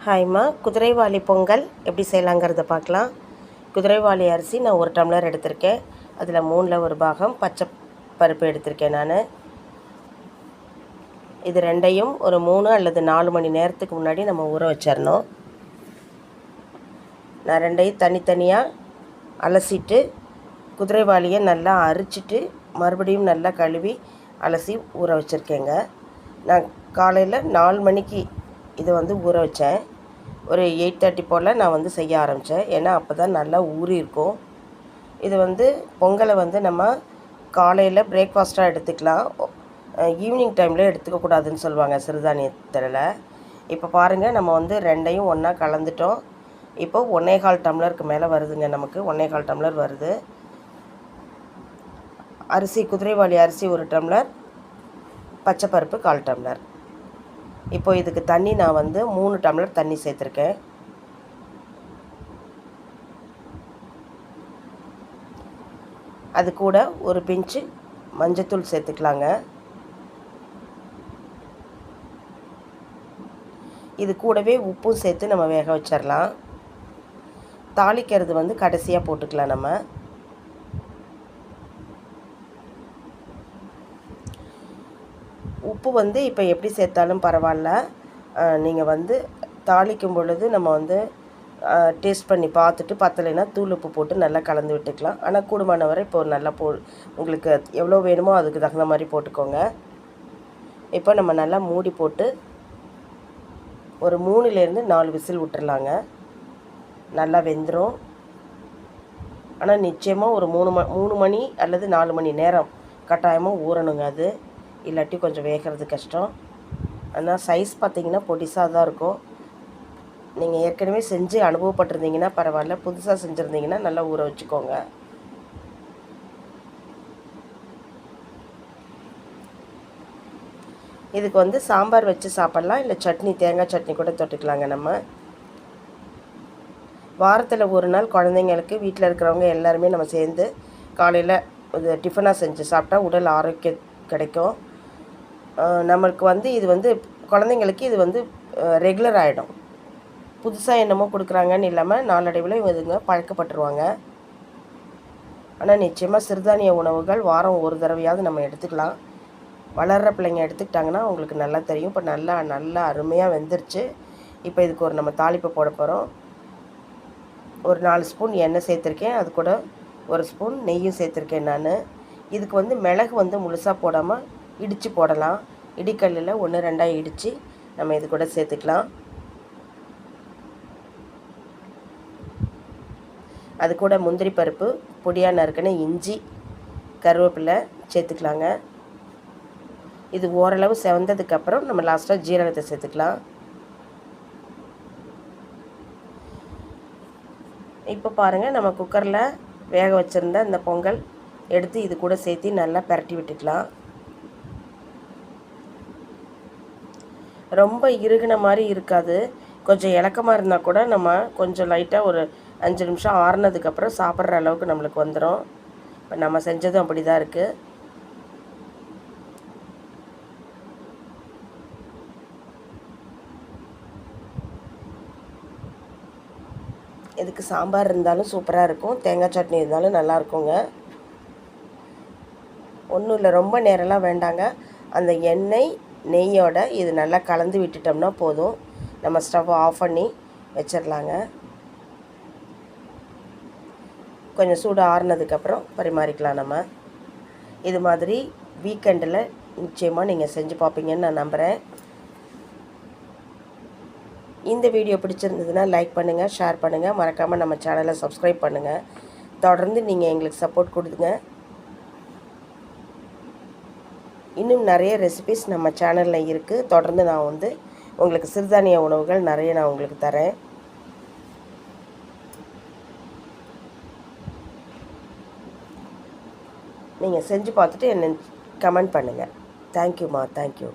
ஹாய்மா, குதிரைவாலி பொங்கல் எப்படி செய்யலாங்கிறத பார்க்கலாம். குதிரைவாலி அரிசி நான் 1 டம்ளர் எடுத்திருக்கேன். அதில் 3ல் 1 பாகம் பச்சை பருப்பு எடுத்திருக்கேன் நான். இது ரெண்டையும் ஒரு 3 அல்லது 4 மணி நேரத்துக்கு முன்னாடி நம்ம ஊற வச்சிடணும். நான் ரெண்டையும் தனித்தனியாக அலசிட்டு குதிரைவாலியை நல்லா அரிச்சிட்டு மறுபடியும் நல்லா கழுவி அலசி ஊற வச்சுருக்கேங்க. நான் காலையில் 4 மணிக்கு இதை ஊற வச்சேன். ஒரு 8:30 போல் நான் செய்ய ஆரம்பித்தேன். ஏன்னா அப்போ தான் நல்லா ஊறி இருக்கும். இது பொங்கலை நம்ம காலையில் பிரேக்ஃபாஸ்ட்டாக எடுத்துக்கலாம். ஈவினிங் டைமில் எடுத்துக்கக்கூடாதுன்னு சொல்லுவாங்க சிறுதானியத்தில். இப்போ பாருங்கள், நம்ம ரெண்டையும் ஒன்றா கலந்துட்டோம். இப்போ 1.25 டம்ளருக்கு மேலே வருதுங்க. நமக்கு 1.25 டம்ளர் வருது. அரிசி, குதிரைவாலி அரிசி 1 டம்ளர், பச்சைப்பருப்பு 1/4 டம்ளர். இப்போ இதுக்கு தண்ணி நான் 3 டம்ளர் தண்ணி சேர்த்துருக்கேன். அது கூட ஒரு பிஞ்சு மஞ்சத்தூள் சேர்த்துக்கலாங்க. இது கூடவே உப்பும் சேர்த்து நம்ம வேக வச்சிடலாம். தாளிக்கிறது கடைசியாக போட்டுக்கலாம். நம்ம உப்பு இப்போ எப்படி சேர்த்தாலும் பரவாயில்ல. நீங்கள் தாளிக்கும் பொழுது நம்ம டேஸ்ட் பண்ணி பார்த்துட்டு பத்தலைன்னா தூள் உப்பு போட்டு நல்லா கலந்து விட்டுக்கலாம். ஆனால் கூடுமான வரை இப்போ நல்லா உங்களுக்கு எவ்வளோ வேணுமோ அதுக்கு தகுந்த மாதிரி போட்டுக்கோங்க. இப்போ நம்ம நல்லா மூடி போட்டு ஒரு 3லேருந்து 4 விசில் விட்டுறலாங்க. நல்லா வெந்துடும். ஆனால் நிச்சயமாக ஒரு 3 மணி அல்லது 4 மணி நேரம் கட்டாயமாக ஊறணுங்க. அது இல்லாட்டி கொஞ்சம் வேகிறது கஷ்டம். ஆனால் சைஸ் பார்த்திங்கன்னா பொடிசாக தான் இருக்கும். நீங்கள் ஏற்கனவே செஞ்சு அனுபவப்பட்டிருந்தீங்கன்னா பரவாயில்ல, புதுசாக செஞ்சுருந்தீங்கன்னா நல்லா ஊற வச்சுக்கோங்க. இதுக்கு சாம்பார் வச்சு சாப்பிட்லாம், இல்லை சட்னி, தேங்காய் சட்னி கூட தொட்டுக்கலாங்க. நம்ம வாரத்தில் ஒரு நாள் குழந்தைங்களுக்கு, வீட்டில் இருக்கிறவங்க எல்லாருமே நம்ம சேர்ந்து காலையில் இது டிஃபனாக செஞ்சு சாப்பிட்டா உடல் ஆரோக்கியம் கிடைக்கும். நம்மளுக்கு இது குழந்தைங்களுக்கு இது ரெகுலர் ஆகிடும். புதுசாக என்னமோ கொடுக்குறாங்கன்னு இல்லாமல் நாளடைவில் இதுங்க பழக்கப்பட்டுருவாங்க. ஆனால் நிச்சயமாக சிறுதானிய உணவுகள் வாரம் ஒரு தடவையாவது நம்ம எடுத்துக்கலாம். வளர்கிற பிள்ளைங்க எடுத்துக்கிட்டாங்கன்னா அவங்களுக்கு நல்லா தெரியும். இப்போ நல்லா அருமையாக வெந்துருச்சு. இப்போ இதுக்கு நம்ம தாளிப்பு போட போகிறோம். ஒரு 4 ஸ்பூன் எண்ணெய் சேர்த்துருக்கேன். அது கூட 1 ஸ்பூன் நெய்யும் சேர்த்துருக்கேன் நான். இதுக்கு மிளகு முழுசாக போடாமல் இடித்து போடலாம். இடிக்கல்லில் 1-2 இடித்து நம்ம இது கூட சேர்த்துக்கலாம். அது கூட முந்திரி பருப்பு, பொடியாக நறுக்கின இஞ்சி, கருவேப்பிலை சேர்த்துக்கலாங்க. இது ஓரளவு செவந்ததுக்கப்புறம் நம்ம லாஸ்ட்டாக ஜீரகத்தை சேர்த்துக்கலாம். இப்போ பாருங்கள், நம்ம குக்கரில் வேக வச்சுருந்த இந்த பொங்கல் எடுத்து இது கூட சேர்த்து நல்லா பரட்டி விட்டுக்கலாம். ரொம்ப இறுகின மாதிரி இருக்காது. கொஞ்சம் இலக்கமாக இருந்தால் கூட நம்ம கொஞ்சம் லைட்டாக ஒரு 5 நிமிஷம் ஆறுனதுக்கப்புறம் சாப்பிட்ற அளவுக்கு நம்மளுக்கு வந்துடும். இப்போ நம்ம செஞ்சதும் அப்படி தான் இருக்குது. இதுக்கு சாம்பார் இருந்தாலும் சூப்பராக இருக்கும், தேங்காய் சட்னி இருந்தாலும் நல்லா இருக்குங்க. ஒன்றும் இல்லை, ரொம்ப நேரம்லாம் வேண்டாங்க. அந்த எண்ணெய் நெய்யோட இது நல்லா கலந்து விட்டுட்டோம்னா போதும். நம்ம ஸ்டவ் ஆஃப் பண்ணி வச்சிடலாங்க. கொஞ்சம் சூடு ஆறுனதுக்கப்புறம் பரிமாறிக்கலாம். நம்ம இது மாதிரி வீக்கெண்டில் நிச்சயமாக நீங்கள் செஞ்சு பார்ப்பீங்கன்னு நான் நம்புகிறேன். இந்த வீடியோ பிடிச்சிருந்ததுன்னா லைக் பண்ணுங்கள், ஷேர் பண்ணுங்கள், மறக்காமல் நம்ம சேனலை சப்ஸ்கிரைப் பண்ணுங்கள். தொடர்ந்து நீங்கள் எங்களுக்கு சப்போர்ட் கொடுங்க. இன்னும் நிறைய ரெசிபிஸ் நம்ம சேனலில் இருக்குது. தொடர்ந்து நான் உங்களுக்கு சிறுதானிய உணவுகள் நிறைய நான் உங்களுக்கு தரேன். நீங்கள் செஞ்சு பார்த்துட்டு என்ன கமெண்ட் பண்ணுங்கள். தேங்க்யூம்மா, தேங்க்யூ.